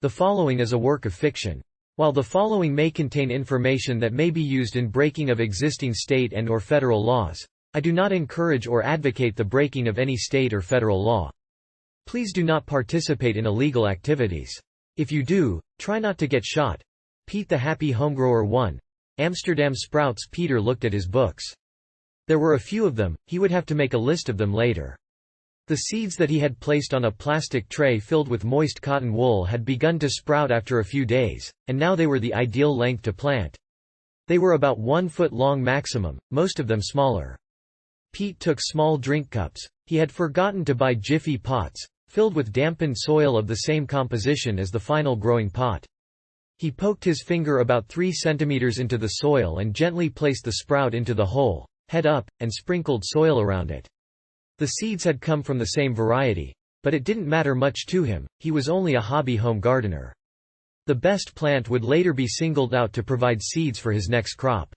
The following is a work of fiction. While the following may contain information that may be used in breaking of existing state and/or federal laws, I do not encourage or advocate the breaking of any state or federal law. Please do not participate in illegal activities. If you do, try not to get shot. Pete the Happy Homegrower 1. Amsterdam Sprouts. Peter looked at his books. There were a few of them, he would have to make a list of them later. The seeds that he had placed on a plastic tray filled with moist cotton wool had begun to sprout after a few days, and now they were the ideal length to plant. They were about 1 foot long maximum, most of them smaller. Pete took small drink cups. He had forgotten to buy jiffy pots, filled with dampened soil of the same composition as the final growing pot. He poked his finger about 3 centimeters into the soil and gently placed the sprout into the hole, head up, and sprinkled soil around it. The seeds had come from the same variety, but it didn't matter much to him, he was only a hobby home gardener. The best plant would later be singled out to provide seeds for his next crop.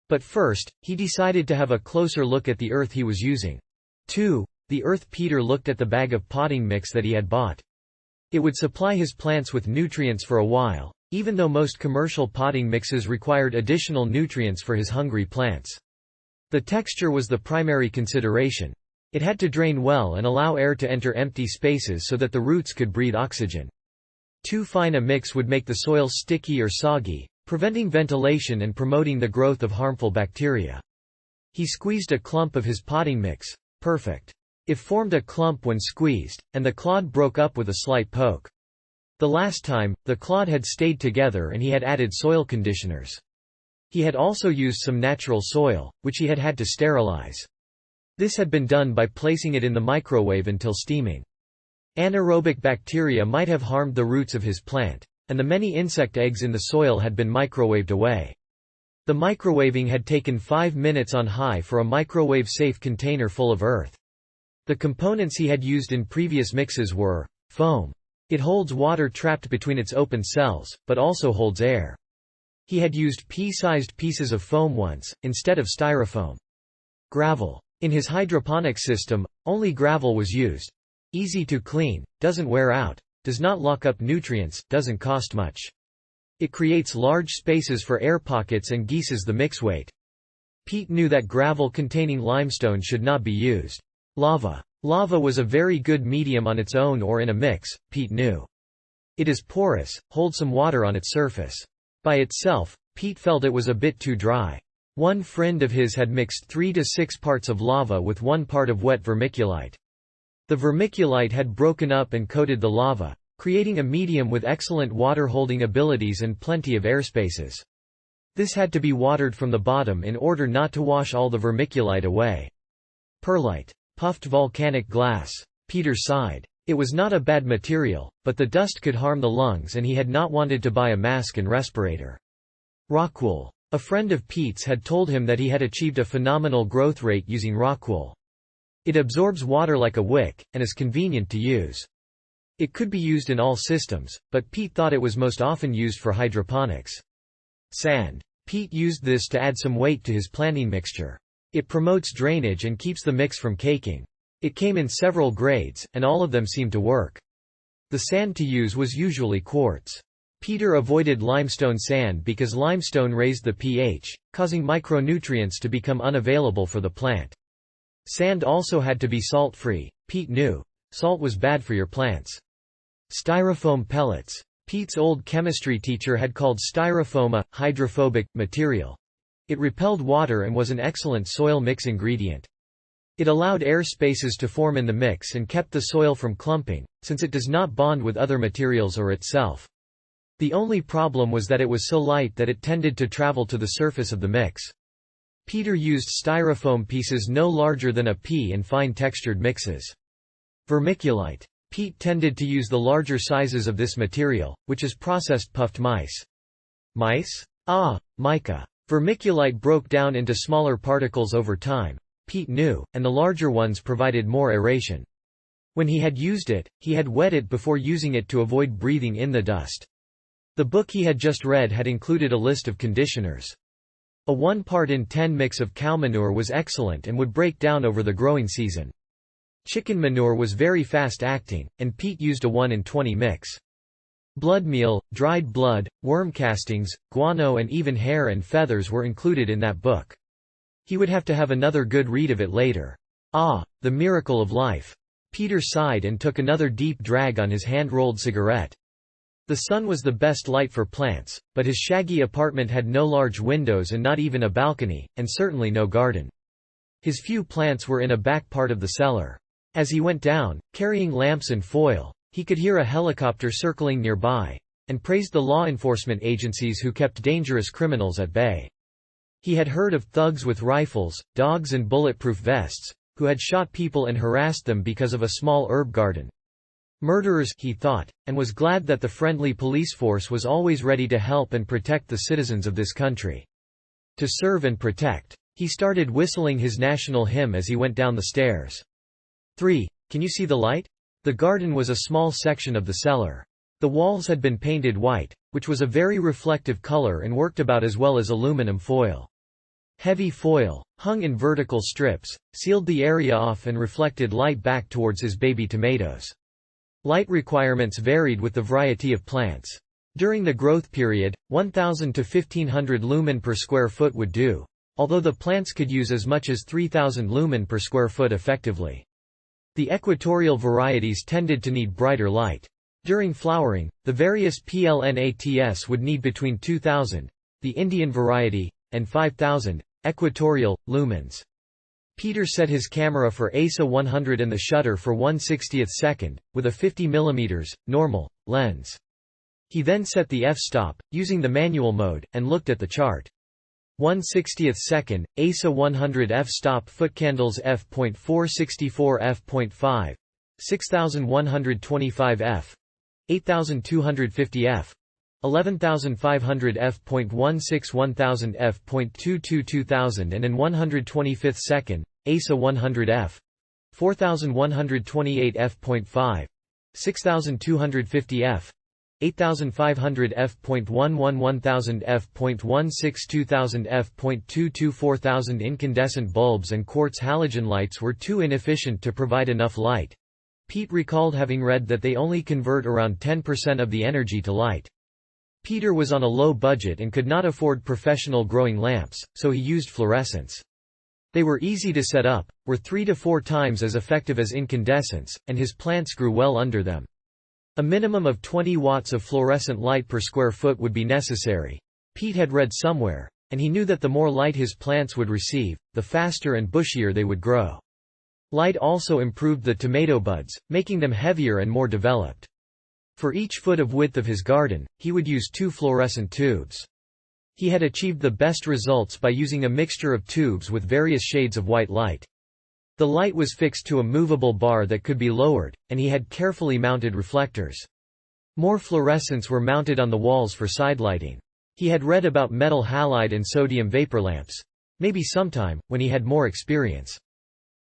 But first, he decided to have a closer look at the earth he was using. The earth. Peter looked at the bag of potting mix that he had bought. It would supply his plants with nutrients for a while, even though most commercial potting mixes required additional nutrients for his hungry plants. The texture was the primary consideration. It had to drain well and allow air to enter empty spaces so that the roots could breathe oxygen. Too fine a mix would make the soil sticky or soggy, preventing ventilation and promoting the growth of harmful bacteria. He squeezed a clump of his potting mix. Perfect. It formed a clump when squeezed, and the clod broke up with a slight poke. The last time, the clod had stayed together and he had added soil conditioners. He had also used some natural soil, which he had had to sterilize. This had been done by placing it in the microwave until steaming. Anaerobic bacteria might have harmed the roots of his plant, and the many insect eggs in the soil had been microwaved away. The microwaving had taken 5 minutes on high for a microwave-safe container full of earth. The components he had used in previous mixes were foam. It holds water trapped between its open cells, but also holds air. He had used pea-sized pieces of foam once, instead of styrofoam. Gravel. In his hydroponic system, only gravel was used. Easy to clean, doesn't wear out, does not lock up nutrients, doesn't cost much. It creates large spaces for air pockets and guesses the mix weight. Pete knew that gravel containing limestone should not be used. Lava. Lava was a very good medium on its own or in a mix, Pete knew. It is porous, holds some water on its surface. By itself, Pete felt it was a bit too dry. One friend of his had mixed 3 to 6 parts of lava with 1 part of wet vermiculite. The vermiculite had broken up and coated the lava, creating a medium with excellent water-holding abilities and plenty of air spaces. This had to be watered from the bottom in order not to wash all the vermiculite away. Perlite. Puffed volcanic glass. Peter sighed. It was not a bad material, but the dust could harm the lungs and he had not wanted to buy a mask and respirator. Rockwool. A friend of Pete's had told him that he had achieved a phenomenal growth rate using rockwool. It absorbs water like a wick, and is convenient to use. It could be used in all systems, but Pete thought it was most often used for hydroponics. Sand. Pete used this to add some weight to his planting mixture. It promotes drainage and keeps the mix from caking. It came in several grades, and all of them seemed to work. The sand to use was usually quartz. Peter avoided limestone sand because limestone raised the pH, causing micronutrients to become unavailable for the plant. Sand also had to be salt-free. Pete knew. Salt was bad for your plants. Styrofoam pellets. Pete's old chemistry teacher had called styrofoam a hydrophobic material. It repelled water and was an excellent soil mix ingredient. It allowed air spaces to form in the mix and kept the soil from clumping, since it does not bond with other materials or itself. The only problem was that it was so light that it tended to travel to the surface of the mix. Peter used styrofoam pieces no larger than a pea in fine textured mixes. Vermiculite. Pete tended to use the larger sizes of this material, which is processed puffed mice. Mice? Ah, mica. Vermiculite broke down into smaller particles over time, Pete knew, and the larger ones provided more aeration. When he had used it, he had wet it before using it to avoid breathing in the dust. The book he had just read had included a list of conditioners. A 1 part in 10 mix of cow manure was excellent and would break down over the growing season. Chicken manure was very fast acting, and Pete used a 1 in 20 mix. Blood meal, dried blood, worm castings, guano and even hair and feathers were included in that book. He would have to have another good read of it later. Ah, the miracle of life. Peter sighed and took another deep drag on his hand-rolled cigarette. The sun was the best light for plants, but his shaggy apartment had no large windows and not even a balcony, and certainly no garden. His few plants were in a back part of the cellar. As he went down, carrying lamps and foil, he could hear a helicopter circling nearby, and praised the law enforcement agencies who kept dangerous criminals at bay. He had heard of thugs with rifles, dogs and bulletproof vests, who had shot people and harassed them because of a small herb garden. Murderers, he thought, and was glad that the friendly police force was always ready to help and protect the citizens of this country. To serve and protect. He started whistling his national hymn as he went down the stairs. 3. Can you see the light? The garden was a small section of the cellar. The walls had been painted white, which was a very reflective color and worked about as well as aluminum foil. Heavy foil, hung in vertical strips, sealed the area off and reflected light back towards his baby tomatoes. Light requirements varied with the variety of plants. During the growth period, 1,000 to 1,500 lumen per square foot would do, although the plants could use as much as 3,000 lumen per square foot effectively. The equatorial varieties tended to need brighter light. During flowering, the various plants would need between 2,000, the Indian variety, and 5,000, equatorial, lumens. Peter set his camera for ASA 100 and the shutter for 1/60th second, with a 50 mm, normal, lens. He then set the f-stop, using the manual mode, and looked at the chart. 1/60th second, ASA 100 f-stop footcandles f.464 f.5, 6125 f, 8250 f, 11500 f.16 1000 f.22 2000 and in 125th second, ASA 100 f, 4128 f.5, 6250 f, 8500 f.11 1000 f.16 2000 f.22 4000 Incandescent bulbs and quartz halogen lights were too inefficient to provide enough light. Pete recalled having read that they only convert around 10% of the energy to light. Peter was on a low budget and could not afford professional growing lamps, so he used fluorescents. They were easy to set up, were 3 to 4 times as effective as incandescents, and his plants grew well under them. A minimum of 20 watts of fluorescent light per square foot would be necessary. Pete had read somewhere, and he knew that the more light his plants would receive, the faster and bushier they would grow. Light also improved the tomato buds, making them heavier and more developed. For each foot of width of his garden, he would use 2 fluorescent tubes. He had achieved the best results by using a mixture of tubes with various shades of white light. The light was fixed to a movable bar that could be lowered, and he had carefully mounted reflectors. More fluorescents were mounted on the walls for side lighting. He had read about metal halide and sodium vapor lamps. Maybe sometime, when he had more experience.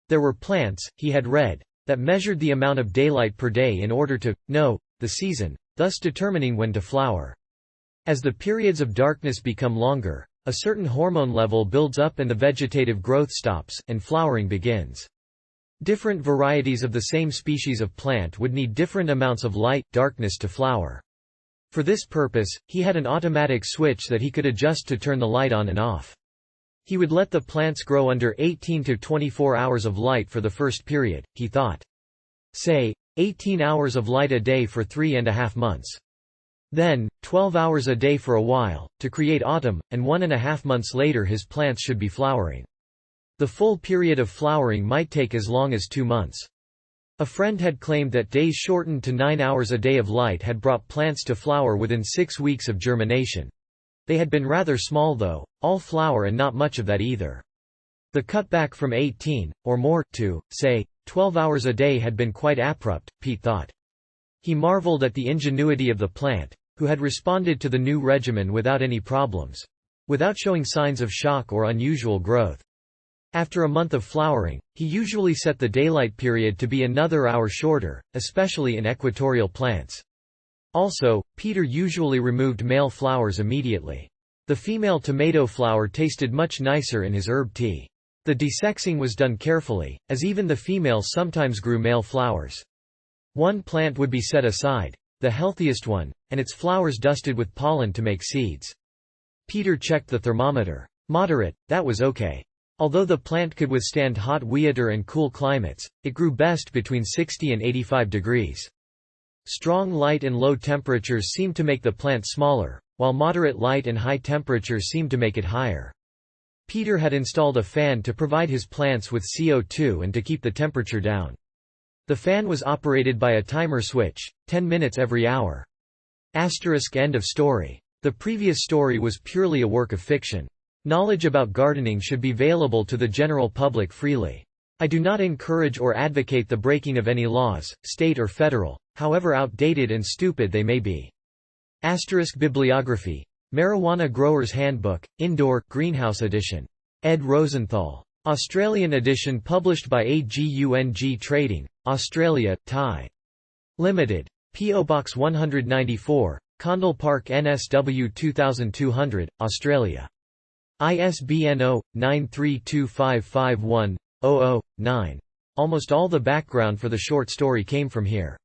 There were plants, he had read, that measured the amount of daylight per day in order to know the season, thus determining when to flower. As the periods of darkness become longer, a certain hormone level builds up and the vegetative growth stops, and flowering begins. Different varieties of the same species of plant would need different amounts of light, darkness to flower. For this purpose, he had an automatic switch that he could adjust to turn the light on and off. He would let the plants grow under 18 to 24 hours of light for the first period, he thought. Say, 18 hours of light a day for 3.5 months. Then, 12 hours a day for a while, to create autumn, and 1.5 months later his plants should be flowering. The full period of flowering might take as long as 2 months. A friend had claimed that days shortened to 9 hours a day of light had brought plants to flower within 6 weeks of germination. They had been rather small though, all flower and not much of that either. The cutback from 18, or more, to, say, 12 hours a day had been quite abrupt, Pete thought. He marveled at the ingenuity of the plant, who had responded to the new regimen without any problems, without showing signs of shock or unusual growth. After a month of flowering, he usually set the daylight period to be another hour shorter, especially in equatorial plants. Also, Peter usually removed male flowers immediately. The female tomato flower tasted much nicer in his herb tea. The desexing was done carefully, as even the females sometimes grew male flowers. One plant would be set aside, the healthiest one, and its flowers dusted with pollen to make seeds. Peter checked the thermometer. Moderate, that was okay. Although the plant could withstand hot weather and cool climates, it grew best between 60 and 85 degrees. Strong light and low temperatures seemed to make the plant smaller, while moderate light and high temperatures seemed to make it higher. Peter had installed a fan to provide his plants with CO2 and to keep the temperature down. The fan was operated by a timer switch, 10 minutes every hour. End of story. The previous story was purely a work of fiction. Knowledge about gardening should be available to the general public freely. I do not encourage or advocate the breaking of any laws, state or federal, however outdated and stupid they may be. Bibliography. Marijuana Grower's Handbook, Indoor, Greenhouse Edition. Ed Rosenthal. Australian edition published by AGUNG Trading, Australia, Thai. Limited. P.O. Box 194, Condell Park NSW 2200, Australia. ISBN 0-932551-00-9. Almost all the background for the short story came from here.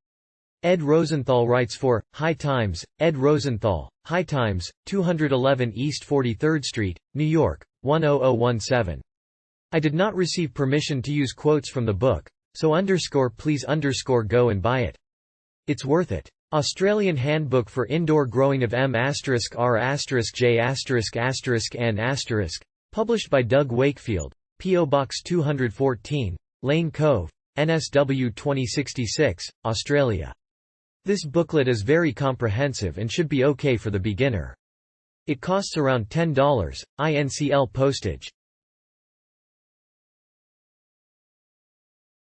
Ed Rosenthal writes for High Times. Ed Rosenthal, High Times, 211 East 43rd Street, New York, 10017. I did not receive permission to use quotes from the book, so please go and buy it. It's worth it. Australian Handbook for Indoor Growing of M***J***N***, published by Doug Wakefield, P.O. Box 214, Lane Cove, NSW 2066, Australia. This booklet is very comprehensive and should be okay for the beginner. It costs around $10, INCL postage.